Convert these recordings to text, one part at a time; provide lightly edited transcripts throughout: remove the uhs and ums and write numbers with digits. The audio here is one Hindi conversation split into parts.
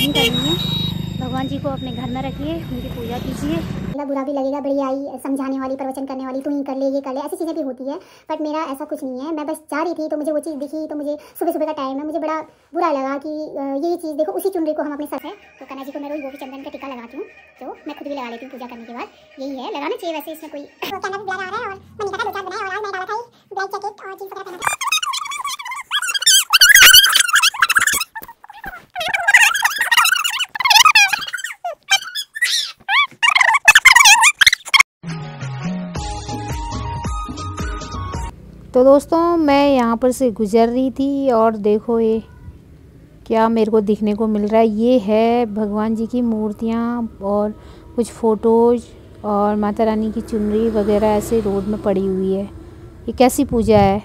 नहीं करनी है। भगवान जी को अपने घर में रखिए, उनकी पूजा कीजिए। बुरा भी लगेगा, बड़ी आई समझाने वाली, प्रवचन करने वाली, तू ही कर ले, ये कर ले, ऐसी चीज़ें भी होती है। बट मेरा ऐसा कुछ नहीं है। मैं बस जा रही थी तो मुझे वो चीज़ दिखी, तो मुझे सुबह सुबह का टाइम है, मुझे बड़ा बुरा लगा कि यही चीज़ देखो, उसी चुनरी को हम अपने सर है। तो कन्हैया जी को मैं रोज वो भी चंदन का टीका लगाती हूँ, तो मैं खुद भी लगा लेती हूँ पूजा करने के बाद। यही है, लगाना चाहिए वैसे, इसमें कोई कैमरा भी लगा रहा है। और मैंने कहा 2-4 बनाए और आज मैं डाला था ब्लैक जैकेट और जींस वगैरह पहना था। तो दोस्तों मैं यहाँ पर से गुज़र रही थी और देखो ये क्या मेरे को दिखने को मिल रहा है। ये है भगवान जी की मूर्तियाँ और कुछ फ़ोटोज़ और माता रानी की चुनरी वगैरह ऐसे रोड में पड़ी हुई है। ये कैसी पूजा है।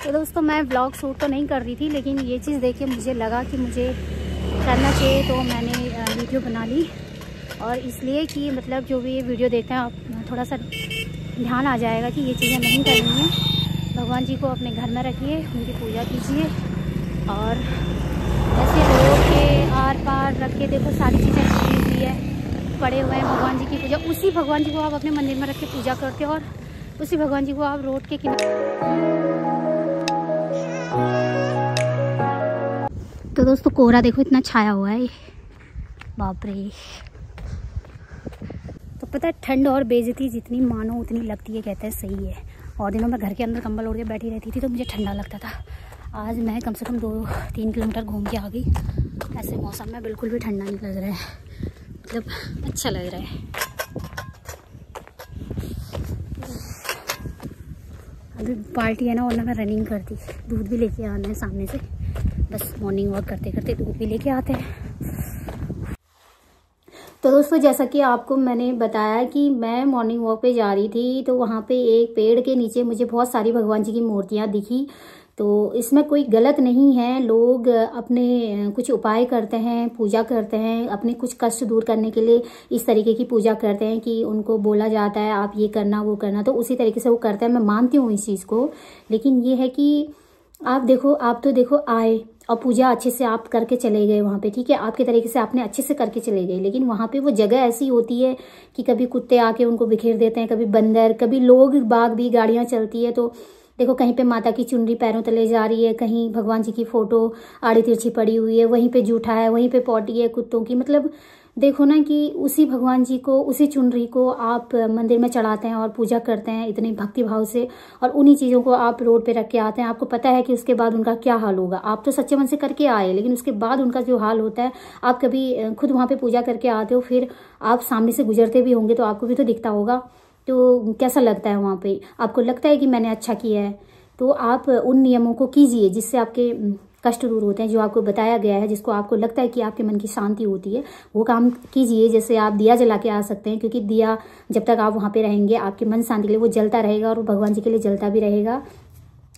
तो दोस्तों मैं व्लॉग शूट तो नहीं कर रही थी, लेकिन ये चीज़ देख के मुझे लगा कि मुझे करना चाहिए, तो मैंने वीडियो बना ली। और इसलिए कि मतलब जो भी ये वीडियो देखते हैं, आप थोड़ा सा ध्यान आ जाएगा कि ये चीज़ें नहीं करनी है। भगवान जी को अपने घर में रखिए, उनकी पूजा कीजिए। और ऐसे रोड के आर पार रख के देखो, सारी चीज़ें रखी हुई है, पड़े हुए हैं भगवान जी की पूजा। उसी भगवान जी को आप अपने मंदिर में रख के पूजा करते हो, और उसी भगवान जी को आप रोड के किनारे। तो दोस्तों कोहरा देखो इतना छाया हुआ है, बाप रे। तो पता है, ठंड और बेइज्जती जितनी मानो उतनी लगती है, कहते हैं सही है। और दिनों में घर के अंदर कंबल ओढ़ के बैठी रहती थी तो मुझे ठंडा लगता था। आज मैं कम से कम 2-3 किलोमीटर घूम के आ गई। ऐसे मौसम में बिल्कुल भी ठंडा नहीं लग रहा है, मतलब अच्छा लग रहा है। अभी पार्टी है ना, वरना मैं रनिंग करती। दूध भी लेके आना है सामने से, बस मॉर्निंग वॉक करते करते दूध भी लेके आते हैं। तो दोस्तों जैसा कि आपको मैंने बताया कि मैं मॉर्निंग वॉक पे जा रही थी, तो वहाँ पे एक पेड़ के नीचे मुझे बहुत सारी भगवान जी की मूर्तियाँ दिखी। तो इसमें कोई गलत नहीं है, लोग अपने कुछ उपाय करते हैं, पूजा करते हैं, अपने कुछ कष्ट दूर करने के लिए इस तरीके की पूजा करते हैं कि उनको बोला जाता है आप ये करना वो करना, तो उसी तरीके से वो करते हैं। मैं मानती हूँ इस चीज़ को, लेकिन ये है कि आप देखो, आप तो देखो आए और पूजा अच्छे से आप करके चले गए वहाँ पे, ठीक है, आपके तरीके से आपने अच्छे से करके चले गए। लेकिन वहाँ पे वो जगह ऐसी होती है कि कभी कुत्ते आके उनको बिखेर देते हैं, कभी बंदर, कभी लोग बाग भी, गाड़ियाँ चलती है। तो देखो कहीं पे माता की चुनरी पैरों तले जा रही है, कहीं भगवान जी की फोटो आड़ी तिरछी पड़ी हुई है, वहीं पे जूठा है, वहीं पे पॉटी है कुत्तों की। मतलब देखो ना कि उसी भगवान जी को, उसी चुनरी को आप मंदिर में चढ़ाते हैं और पूजा करते हैं इतने भक्ति भाव से, और उन्हीं चीज़ों को आप रोड पे रख के आते हैं। आपको पता है कि उसके बाद उनका क्या हाल होगा। आप तो सच्चे मन से करके आए, लेकिन उसके बाद उनका जो हाल होता है, आप कभी खुद वहाँ पे पूजा करके आते हो, फिर आप सामने से गुजरते भी होंगे तो आपको भी तो दिखता होगा। तो कैसा लगता है वहाँ पे, आपको लगता है कि मैंने अच्छा किया है। तो आप उन नियमों को कीजिए जिससे आपके कष्ट दूर होते हैं, जो आपको बताया गया है, जिसको आपको लगता है कि आपके मन की शांति होती है, वो काम कीजिए। जैसे आप दिया जला के आ सकते हैं, क्योंकि दिया जब तक आप वहाँ पे रहेंगे, आपके मन शांति के लिए वो जलता रहेगा, और वो भगवान जी के लिए जलता भी रहेगा।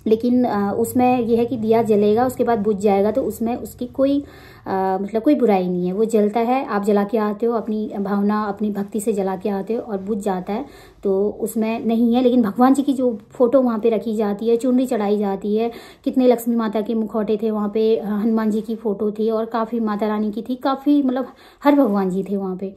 लेकिन उसमें यह है कि दिया जलेगा, उसके बाद बुझ जाएगा, तो उसमें उसकी कोई मतलब कोई बुराई नहीं है। वो जलता है, आप जला के आते हो, अपनी भावना, अपनी भक्ति से जला के आते हो और बुझ जाता है, तो उसमें नहीं है। लेकिन भगवान जी की जो फोटो वहाँ पे रखी जाती है, चुनरी चढ़ाई जाती है, कितने लक्ष्मी माता के मुखौटे थे वहाँ पे, हनुमान जी की फोटो थी, और काफ़ी माता रानी की थी, काफ़ी मतलब हर भगवान जी थे वहाँ पे।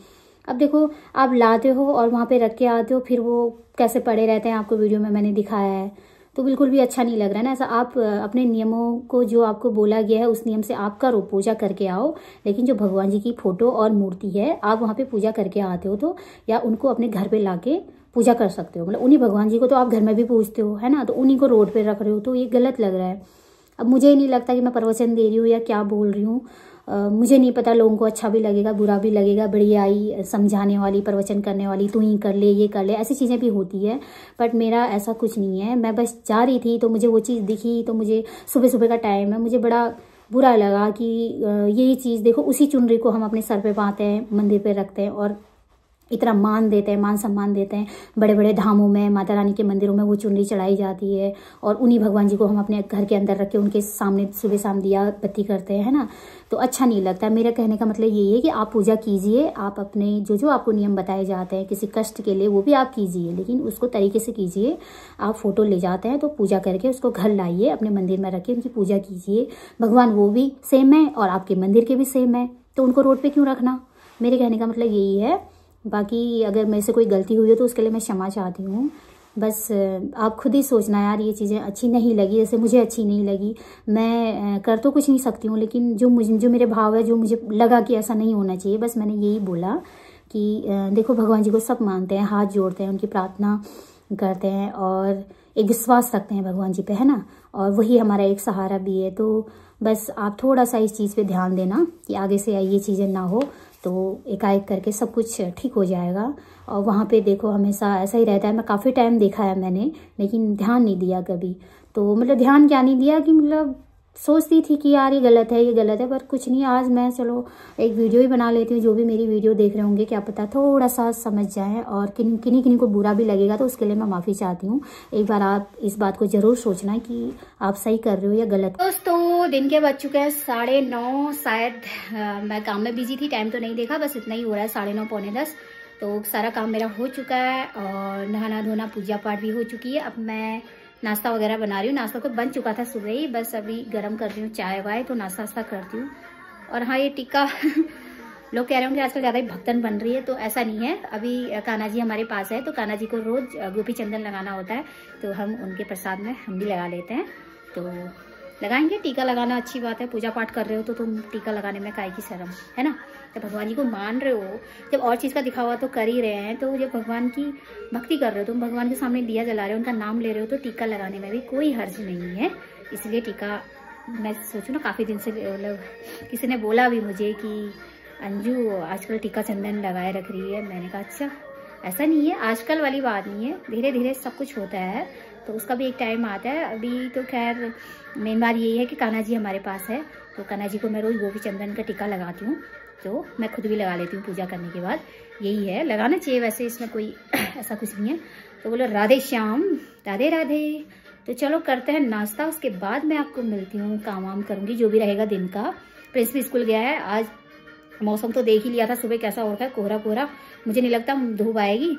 अब देखो आप लाते हो और वहाँ पे रख के आते हो, फिर वो कैसे पड़े रहते हैं, आपको वीडियो में मैंने दिखाया है। तो बिल्कुल भी अच्छा नहीं लग रहा है ना ऐसा। आप अपने नियमों को, जो आपको बोला गया है उस नियम से आप करो, पूजा करके आओ। लेकिन जो भगवान जी की फोटो और मूर्ति है, आप वहाँ पे पूजा करके आते हो, तो या उनको अपने घर पे लाके पूजा कर सकते हो। मतलब उन्हीं भगवान जी को तो आप घर में भी पूजते हो, है ना, तो उन्हीं को रोड पे रख रहे हो, तो ये गलत लग रहा है। अब मुझे नहीं लगता कि मैं प्रवचन दे रही हूँ या क्या बोल रही हूँ, मुझे नहीं पता, लोगों को अच्छा भी लगेगा, बुरा भी लगेगा। बड़ी आई समझाने वाली, प्रवचन करने वाली, तू ही कर ले, ये कर ले, ऐसी चीज़ें भी होती है। बट मेरा ऐसा कुछ नहीं है। मैं बस जा रही थी तो मुझे वो चीज़ दिखी, तो मुझे सुबह सुबह का टाइम है, मुझे बड़ा बुरा लगा कि यही चीज़ देखो, उसी चुनरी को हम अपने सर पे बांधते हैं, मंदिर पे रखते हैं, और इतना मान देते हैं, मान सम्मान देते हैं। बड़े बड़े धामों में, माता रानी के मंदिरों में वो चुनरी चढ़ाई जाती है और उन्हीं भगवान जी को हम अपने घर के अंदर रख के उनके सामने सुबह शाम दिया बत्ती करते हैं, है ना। तो अच्छा नहीं लगता। मेरा कहने का मतलब यही है कि आप पूजा कीजिए, आप अपने जो आपको नियम बताए जाते हैं किसी कष्ट के लिए वो भी आप कीजिए, लेकिन उसको तरीके से कीजिए। आप फोटो ले जाते हैं तो पूजा करके उसको घर लाइए, अपने मंदिर में रखिए, उनकी पूजा कीजिए। भगवान वो भी सेम है और आपके मंदिर के भी सेम है, तो उनको रोड पे क्यों रखना। मेरे कहने का मतलब यही है। बाकी अगर मेरे से कोई गलती हुई हो तो उसके लिए मैं क्षमा चाहती हूँ। बस आप खुद ही सोचना यार, ये चीज़ें अच्छी नहीं लगी, जैसे मुझे अच्छी नहीं लगी। मैं कर तो कुछ नहीं सकती हूँ, लेकिन जो मेरे भाव है, जो मुझे लगा कि ऐसा नहीं होना चाहिए, बस मैंने यही बोला कि देखो भगवान जी को सब मानते हैं, हाथ जोड़ते हैं, उनकी प्रार्थना करते हैं और एक विश्वास रखते हैं भगवान जी पे, है ना। और वही हमारा एक सहारा भी है। तो बस आप थोड़ा सा इस चीज़ पे ध्यान देना कि आगे से ये चीज़ें ना हो, तो एकाएक करके सब कुछ ठीक हो जाएगा। और वहाँ पे देखो हमेशा ऐसा ही रहता है। मैं काफ़ी टाइम देखा है मैंने, लेकिन ध्यान नहीं दिया कभी। तो मतलब ध्यान क्या नहीं दिया कि मतलब सोचती थी कि यार ये गलत है, ये गलत है, पर कुछ नहीं। आज मैं चलो एक वीडियो ही बना लेती हूँ। जो भी मेरी वीडियो देख रहे होंगे, क्या पता थोड़ा सा समझ जाएं, और किन्हीं को बुरा भी लगेगा तो उसके लिए मैं माफ़ी चाहती हूँ। एक बार आप इस बात को ज़रूर सोचना कि आप सही कर रहे हो या गलत। दोस्तों दिन के बज चुके हैं 9:30 शायद। मैं काम में बिजी थी, टाइम तो नहीं देखा, बस इतना ही हो रहा है 9:30 पौने 10। तो सारा काम मेरा हो चुका है और नहाना धोना पूजा पाठ भी हो चुकी है। अब मैं नाश्ता वगैरह बना रही हूँ। नाश्ता तो बन चुका था सुबह ही, बस अभी गर्म कर रही हूँ चाय वाय, तो नाश्ता वास्ता करती हूँ। और हाँ, ये टिक्का लोग कह रहे होंगे आजकल ज़्यादा ही भक्तन बन रही है, तो ऐसा नहीं है। अभी कान्हा जी हमारे पास है, तो कान्हा जी को रोज़ गोपी चंदन लगाना होता है, तो हम उनके प्रसाद में हम भी लगा लेते हैं। तो लगाएंगे, टीका लगाना अच्छी बात है। पूजा पाठ कर रहे हो तो तुम टीका लगाने में काहे की शर्म, है ना। जब भगवान जी को मान रहे हो, जब और चीज़ का दिखावा तो कर ही रहे हैं, तो जब भगवान की भक्ति कर रहे हो, तुम भगवान के सामने दिया जला रहे हो, उनका नाम ले रहे हो, तो टीका लगाने में भी कोई हर्ज नहीं है। इसलिए टीका मैं सोचूं ना, काफ़ी दिन से मतलब किसी ने बोला भी मुझे कि अंजू आजकल टीका चंदन लगाए रख रही है। मैंने कहा अच्छा, ऐसा नहीं है, आजकल वाली बात नहीं है, धीरे धीरे सब कुछ होता है, तो उसका भी एक टाइम आता है। अभी तो खैर मेन बात यही है कि कान्हा जी हमारे पास है, तो कान्हा जी को मैं रोज़ गोपी चंदन का टीका लगाती हूँ, तो मैं खुद भी लगा लेती हूँ पूजा करने के बाद। यही है, लगाना चाहिए वैसे, इसमें कोई ऐसा कुछ नहीं है। तो बोलो राधे श्याम, राधे राधे। तो चलो करते हैं नाश्ता, उसके बाद मैं आपको मिलती हूँ, काम वाम करूँगी जो भी रहेगा दिन का। प्रिंस भी स्कूल गया है। आज मौसम तो देख ही लिया था सुबह कैसा हो रखा है, कोहरा कोहरा, मुझे नहीं लगता धूप आएगी।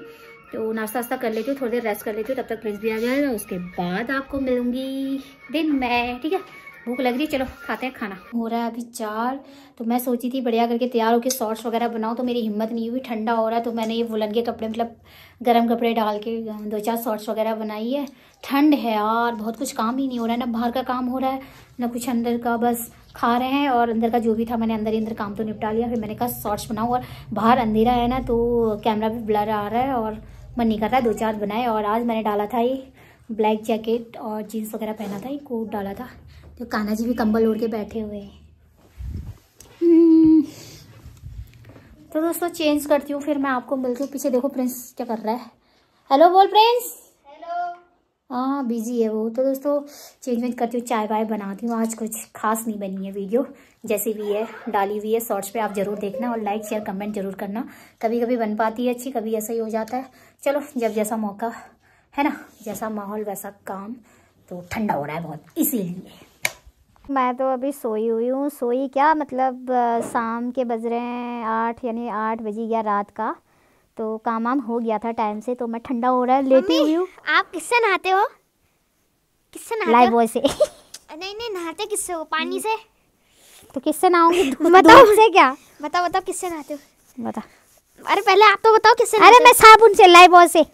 तो नाश्ता वास्ता कर लेती हूँ, थोड़ी देर रेस्ट कर लेती हूँ, तब तक प्रिंस भी आ जाएगा, उसके बाद आपको मिलूंगी दिन में, ठीक है। भूख लग रही है, चलो खाते हैं खाना। हो रहा है अभी 4, तो मैं सोची थी बढ़िया करके तैयार होकर शॉर्ट्स वगैरह बनाऊँ, तो मेरी हिम्मत नहीं हुई, ठंडा हो रहा है। तो मैंने ये वुलन के कपड़े मतलब गर्म कपड़े डाल के 2-4 शॉर्ट्स वगैरह बनाई है। ठंड है यार, बहुत कुछ काम ही नहीं हो रहा है, ना बाहर का काम हो रहा है ना कुछ अंदर का, बस खा रहे हैं। और अंदर का जो भी था मैंने अंदर काम तो निपटा लिया। फिर मैंने कहा शॉर्ट्स बनाऊँ, और बाहर अंधेरा है ना, तो कैमरा भी ब्लर आ रहा है और मन नहीं कर रहा है 2-4 बनाए। और आज मैंने डाला था ये ब्लैक जैकेट और जीन्स वगैरह पहना था, ये कोट डाला था। तो कान्हा जी भी कंबल ओढ़ के बैठे हुए हैं। तो दोस्तों चेंज करती हूँ, फिर मैं आपको मिलती हूँ। पीछे देखो प्रिंस क्या कर रहा है, हेलो बोल प्रिंस। हेलो। हाँ बिजी है वो। तो दोस्तों चेंज करती हूँ, चाय वाय बनाती हूँ। आज कुछ खास नहीं बनी है वीडियो, जैसी भी है डाली हुई है शॉर्ट्स पे, आप जरूर देखना और लाइक शेयर कमेंट जरूर करना। कभी कभी बन पाती है अच्छी, कभी ऐसा ही हो जाता है। चलो जब जैसा मौका है ना, जैसा माहौल वैसा काम। तो ठंडा हो रहा है बहुत, इसीलिए। मैं तो अभी सोई हुई हूँ। सोई क्या मतलब शाम के बज रहे हैं 8, यानी 8 बजी गया रात का। तो काम वाम हो गया था टाइम से, तो मैं ठंडा हो रहा है लेटी हुई हूँ। आप किससे नहाते हो? किससे नहाते हो? लाइव बॉय से। नहीं नहाते किससे हो? पानी से। तो किससे नहाऊंगी? बताओ से क्या? बताओ किससे नहाते हो? बता। अरे पहले आप तो बताओ किससे अरे मैं साबुन से, लाइव बॉय से।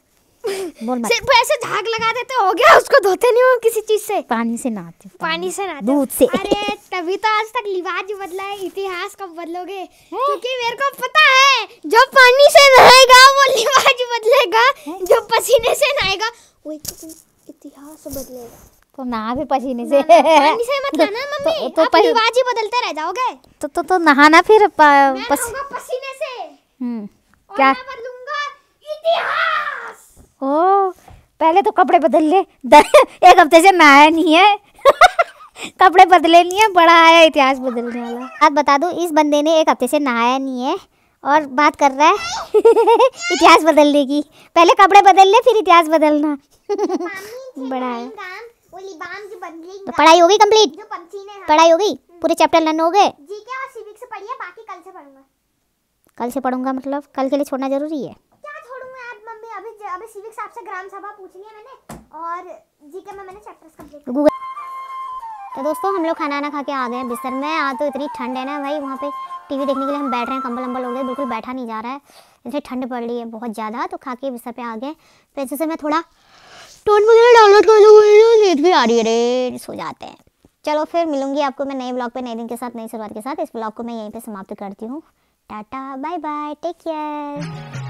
बोल मत। सिर्फ ऐसे झाग लगा देते हो गया, उसको धोते नहीं हो किसी चीज से? पानी से नहाती हूँ। पानी से नहाते दूध से। अरे तभी तो आज तक रिवाज बदला है, इतिहास कब बदलोगे? क्योंकि मेरे को पता है जो पानी से नहाएगा वो रिवाज बदलेगा, जो पसीने से नहाएगा वो इतिहास बदलेगा। तो नहा भी पसीने से। पानी से मत नहाना मम्मी, तो आप रिवाज ही बदलते रह जाओगे। तो नहाना फिर पसीने से। क्या बदलूंगा? इतिहास। ओ पहले तो कपड़े बदल ले। 1 हफ्ते से नहाया नहीं है। कपड़े बदले नहीं है, बड़ा आया इतिहास बदलने वाला। बात बता दूं, इस बंदे ने 1 हफ्ते से नहाया नहीं है और बात कर रहा है इतिहास बदलने की। पहले कपड़े बदल ले फिर इतिहास बदलना। बड़ा है। तो पढ़ाई हो गई कंप्लीट? पढ़ाई हो गई, पूरे चैप्टर लर्न हो गए? जीके और सिविक्स पढ़िए, बाकी कल से पढ़ूंगा। कल से पढ़ूंगा मतलब कल के लिए छोड़ना जरूरी है? क्या छोड़ूंगा यार मम्मी, अभी सिविक्स आपसे ग्राम सभा पूछ लिया मैंने और जीके में मैंने चैप्टर्स कंप्लीट। गूगल। तो दोस्तों हम लोग खाना खा के आ गए बिस्तर में। आज तो इतनी ठंड है ना भाई, वहाँ पे टीवी देखने के लिए हम बैठ रहे हैं, कंबल अम्बल हो गए, बिल्कुल बैठा नहीं जा रहा है, इतनी ठंड पड़ रही है बहुत ज़्यादा। तो खा के बिस्तर पे आ गए। फिर जैसे मैं थोड़ा टोन वगैरह डाउनलोड कर लूँगी, नींद भी आ रही है रे, सो जाते हैं। चलो फिर मिलूंगी आपको मैं नए ब्लॉग पे, नए दिन के साथ, नई शुरुआत के साथ। इस ब्लॉग को मैं यहीं पे समाप्त करती हूँ। Tata bye bye, take care.